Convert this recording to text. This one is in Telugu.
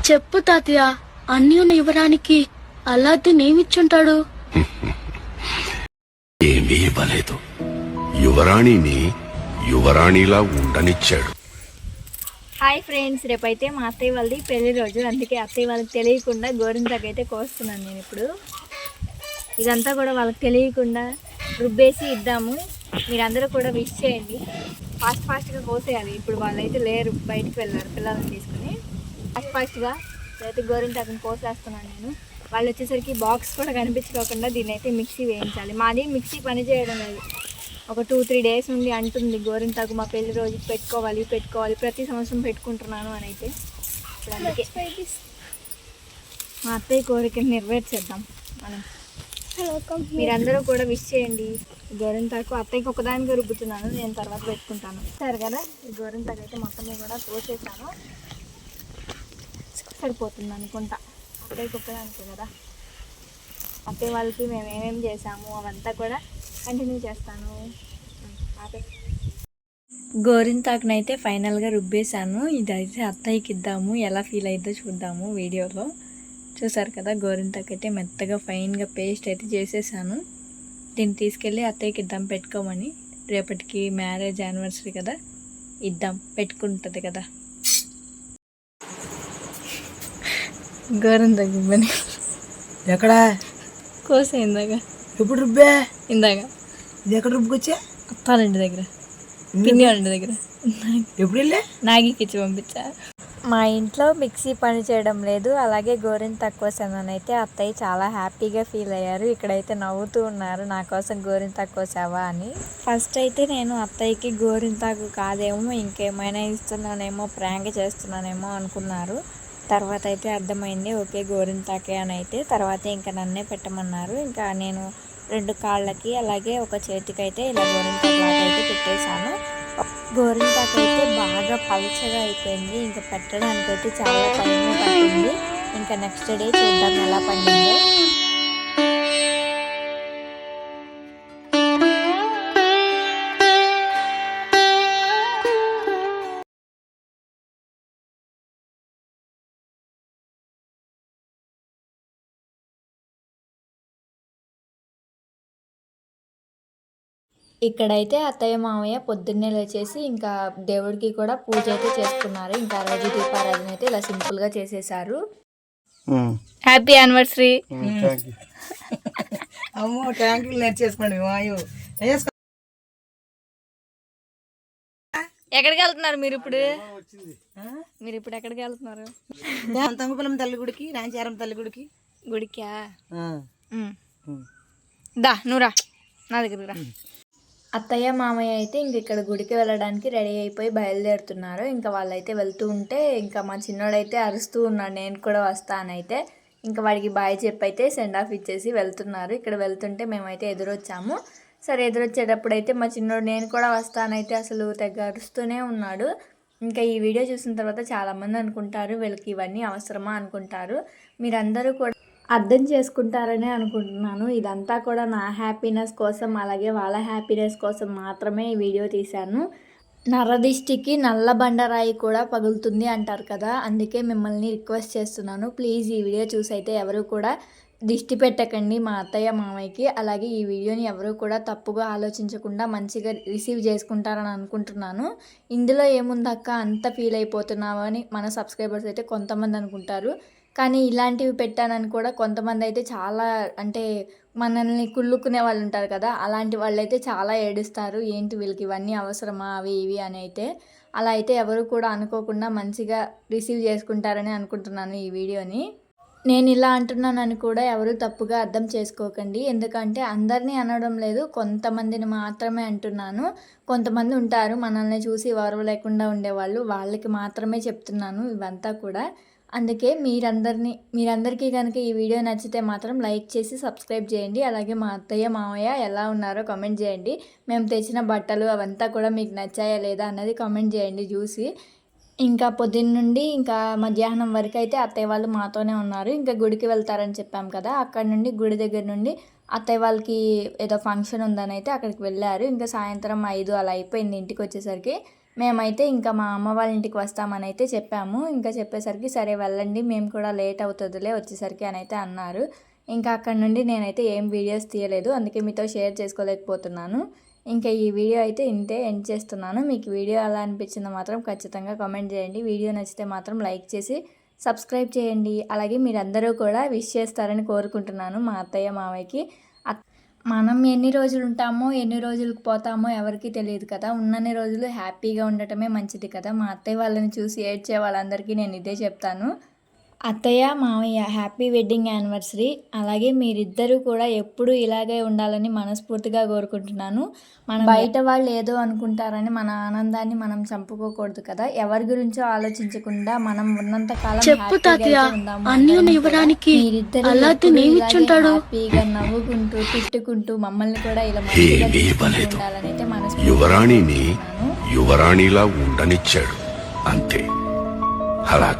చెప్పు తాతయ్య, అన్యుని ఇవ్వడానికి అల్లాద్దీన్ ఏమిచ్చుంటాడు? ఏమీ ఇవ్వలేదు. యువరాణిని యువరాణిలా ఉండనిచ్చాడు. హాయ్ ఫ్రెండ్స్, రేపైతే మా అత్తయ్య వాళ్ళది పెళ్లి రోజు. అందుకే అత్తయ్య వాళ్ళకి తెలియకుండా గోరింటాకైతే కోస్తున్నాను నేను ఇప్పుడు. ఇదంతా కూడా వాళ్ళకి తెలియకుండా రుబ్బేసి ఇద్దాము. మీరందరూ కూడా విష్ చేయండి. ఫాస్ట్గా కోసేయాలి. ఇప్పుడు వాళ్ళైతే లేరు, బయటికి వెళ్ళారు పిల్లల్ని తీసుకుని. ఫాస్ట్గా అయితే గోరింటాకుని కోసేస్తున్నాను నేను. వాళ్ళు వచ్చేసరికి బాక్స్ కూడా కనిపించుకోకుండా దీన్ని అయితే మిక్సీ వేయించాలి. మాది మిక్సీ పని చేయడం లేదు. ఒక 2-3 డేస్ నుండి అంటుంది గోరింటాకు మా పెళ్లి రోజు పెట్టుకోవాలి ప్రతి సంవత్సరం పెట్టుకుంటున్నాను అని. అయితే ఇప్పుడు అందుకే మా అత్తయ్య కోరికని నెరవేర్చేద్దాం మనం. మీరందరూ కూడా విష్ చేయండి. గోరింటాకు అత్తయ్యకి ఒకదానిగా రుబ్బుతున్నాను, నేను తర్వాత పెట్టుకుంటాను. సరే కదా, ఈ గోరింటాకు అయితే మొత్తం కూడా కోసేసాను. సరిపోతుంది అనుకుంటా, అత్తయ్యకి ఒక్కదానికి కదా. అత్తయ్య వాళ్ళకి మేము ఏమేమి చేసాము అవంతా కూడా కంటిన్యూ చేస్తాను. గోరింటాకునైతే ఫైనల్గా రుబ్బేశాను. ఇదైతే అత్తయ్యకి ఇద్దాము, ఎలా ఫీల్ అయిద్దో చూద్దాము వీడియోలో. చూసారు కదా, గోరింటాకు అయితే మెత్తగా ఫైన్గా పేస్ట్ అయితే చేసేసాను. దీన్ని తీసుకెళ్ళి అత్తయ్యకి ఇద్దాం పెట్టుకోమని. రేపటికి మ్యారేజ్ యానివర్సరీ కదా, ఇద్దాం, పెట్టుకుంటుంది కదా. గోరింటాకు ఇవ్వని ఎక్కడ కోసే ఇందాక. ఎప్పుడు రుబ్బే? ఇందాక. ఇది ఎక్కడ రుబ్బుకొచ్చా? అత్తారింటి దగ్గర, పిన్ని వాళ్ళ ఇంటి దగ్గర. ఎప్పుడు వెళ్ళే? నాగికి ఇచ్చి పంపించా. మా ఇంట్లో మిక్సీ పని చేయడం లేదు, అలాగే గోరింటాకు కోసానైతే అత్తయ్య చాలా హ్యాపీగా ఫీల్ అయ్యారు. ఇక్కడైతే నవ్వుతూ ఉన్నారు, నా కోసం గోరింటాకు కోసావా అని. ఫస్ట్ అయితే నేను అత్తయ్యకి గోరింటాకు కాదేమో ఇంకేమైనా ఇస్తున్నానేమో, ప్రాంక్ చేస్తున్నానేమో అనుకున్నారు. తర్వాత అయితే అర్థమైంది, ఓకే గోరింటాకే అని. అయితే తర్వాత ఇంకా నన్నే పెట్టమన్నారు. ఇంకా నేను 2 కాళ్ళకి అలాగే ఒక చేతికి అయితే ఇలా గోరింటాకు అయితే పెట్టేశాను. గోరింటాకు అయితే బాగా పల్చగా అయిపోయింది. ఇంకా పెట్టడానికైతే చాలా టైం పట్టింది. ఇంకా నెక్స్ట్ డే చూద్దాం ఎలా పండిందో. ఇక్కడైతే అత్తయ్య మామయ్య పొద్దున్నే లేచేసి ఇంకా దేవుడికి కూడా పూజ అయితే చేసుకున్నారు. ఇంకా రోజు దీపారాధన అయితే ఇలా సింపుల్గా చేసేసారు. Happy anniversary. అమ్మో, ట్యాంకులు నేర్చేసుకోండి. ఎక్కడికి వెళ్తున్నారు మీరు ఇప్పుడు? ఎక్కడికి వెళ్తున్నారు? తంగుపలం తల్లి గుడికి, రాంచారం తల్లి గుడికి. గుడికా? దా నూరా నా దగ్గర. అత్తయ్య మామయ్య అయితే ఇంక ఇక్కడ గుడికి వెళ్ళడానికి రెడీ అయిపోయి బయలుదేరుతున్నారు. ఇంకా వాళ్ళైతే వెళ్తూ ఉంటే ఇంకా మా చిన్నోడైతే అరుస్తూ ఉన్నాడు, నేను కూడా వస్తానైతే. ఇంకా వాడికి బాయ్ చెప్పి అయితే సెండ్ ఆఫ్ ఇచ్చేసి వెళ్తున్నారు. ఇక్కడ వెళ్తుంటే మేమైతే ఎదురొచ్చాము. సరే, ఎదురొచ్చేటప్పుడు అయితే మా చిన్నోడు నేను కూడా వస్తానైతే అసలు తెగ అరుస్తూనే ఉన్నాడు. ఇంకా ఈ వీడియో చూసిన తర్వాత చాలామంది అనుకుంటారు వీళ్ళకి ఇవన్నీ అవసరమా అనుకుంటారు. మీరందరూ కూడా అర్థం చేసుకుంటారనే అనుకుంటున్నాను. ఇదంతా కూడా నా హ్యాపీనెస్ కోసం అలాగే వాళ్ళ హ్యాపీనెస్ కోసం మాత్రమే ఈ వీడియో తీశాను. నరదిష్టికి నల్ల బండరాయి కూడా పగులుతుంది అంటారు కదా, అందుకే మిమ్మల్ని రిక్వెస్ట్ చేస్తున్నాను, ప్లీజ్ ఈ వీడియో చూసి అయితే ఎవరు కూడా దిష్టి పెట్టకండి మా అత్తయ్య మామయ్యకి. అలాగే ఈ వీడియోని ఎవరు కూడా తప్పుగా ఆలోచించకుండా మంచిగా రిసీవ్ చేసుకుంటారని అనుకుంటున్నాను. ఇందులో ఏముందక్క అంత ఫీల్ అయిపోతున్నావు అని మన సబ్స్క్రైబర్స్ అయితే కొంతమంది అనుకుంటారు. కానీ ఇలాంటివి పెట్టానని కూడా కొంతమంది అయితే చాలా, అంటే మనల్ని కుళ్ళుకునే వాళ్ళు ఉంటారు కదా, అలాంటి వాళ్ళు అయితే చాలా ఏడుస్తారు. ఏంటి వీళ్ళకి ఇవన్నీ అవసరమా అవి ఇవి అని. అయితే అలా అయితే ఎవరు కూడా అనుకోకుండా మంచిగా రిసీవ్ చేసుకుంటారని అనుకుంటున్నాను ఈ వీడియోని. నేను ఇలా అంటున్నానని కూడా ఎవరు తప్పుగా అర్థం చేసుకోకండి, ఎందుకంటే అందరినీ అనడం లేదు, కొంతమందిని మాత్రమే అంటున్నాను. కొంతమంది ఉంటారు మనల్ని చూసి ఓర్వ లేకుండా ఉండేవాళ్ళు, వాళ్ళకి మాత్రమే చెప్తున్నాను ఇవంతా కూడా. అందుకే మీరందరికీ కనుక ఈ వీడియో నచ్చితే మాత్రం లైక్ చేసి సబ్స్క్రైబ్ చేయండి. అలాగే మా అత్తయ్య మామయ్య ఎలా ఉన్నారో కామెంట్ చేయండి. మేము తెచ్చిన బట్టలు అవంతా కూడా మీకు నచ్చాయా లేదా అన్నది కామెంట్ చేయండి చూసి. ఇంకా పొద్దున్న నుండి ఇంకా మధ్యాహ్నం వరకు అయితే అత్తయ్య వాళ్ళు మాతోనే ఉన్నారు. ఇంకా గుడికి వెళ్తారని చెప్పాం కదా, అక్కడ నుండి గుడి దగ్గర నుండి అత్తయ్య వాళ్ళకి ఏదో ఫంక్షన్ ఉందని అయితే అక్కడికి వెళ్ళారు. ఇంకా సాయంత్రం 5 అలా అయిపోయింది ఇంటికి వచ్చేసరికి. మేమైతే ఇంకా మా అమ్మ వాళ్ళ ఇంటికి వస్తామని అయితే చెప్పాము. ఇంకా చెప్పేసరికి సరే వెళ్ళండి, మేము కూడా లేట్ అవుతుందిలే వచ్చేసరికి అని అయితే అన్నారు. ఇంకా అక్కడ నుండి నేనైతే ఏం వీడియోస్ తీయలేదు, అందుకే మీతో షేర్ చేసుకోలేకపోతున్నాను. ఇంకా ఈ వీడియో అయితే ఇంతే ఎండ్ చేస్తున్నాను. మీకు వీడియో ఎలా అనిపించిందో మాత్రం ఖచ్చితంగా కామెంట్ చేయండి. వీడియో నచ్చితే మాత్రం లైక్ చేసి సబ్స్క్రైబ్ చేయండి. అలాగే మీరందరూ కూడా విష్ చేస్తారని కోరుకుంటున్నాను మా అత్తయ్య మావయ్యకి. మనం ఎన్ని రోజులు ఉంటామో ఎన్ని రోజులకు పోతామో ఎవరికీ తెలియదు కదా. ఉన్నన్ని రోజులు హ్యాపీగా ఉండటమే మంచిది కదా. మా అత్తయ్య వాళ్ళని చూసి ఏడ్చే వాళ్ళందరికీ నేను ఇదే చెప్తాను. అత్తయ్య మావయ్య హ్యాపీ వెడ్డింగ్ యానివర్సరీ. అలాగే మీరిద్దరూ కూడా ఎప్పుడూ ఇలాగే ఉండాలని మనస్ఫూర్తిగా కోరుకుంటున్నాను. మనం బయట వాళ్ళు ఏదో అనుకుంటారని మన ఆనందాన్ని మనం చంపుకోకూడదు కదా. ఎవరి గురించో ఆలోచించకుండా మనం ఉన్నంత కాలం చెప్పు తాతయ్య, అన్యుని ఇవ్వడానికి అల్లాద్దీన్ ఏమిచ్చుంటాడు? హ్యాపీగా నవ్వుకుంటూ తిట్టుకుంటూ మమ్మల్ని కూడా ఇలా ఏమీ ఇవ్వలేదు. ఉండాలని అయితే యువరాణిని యువరాణిలా ఉండనిచ్చాడు అంతే. అలా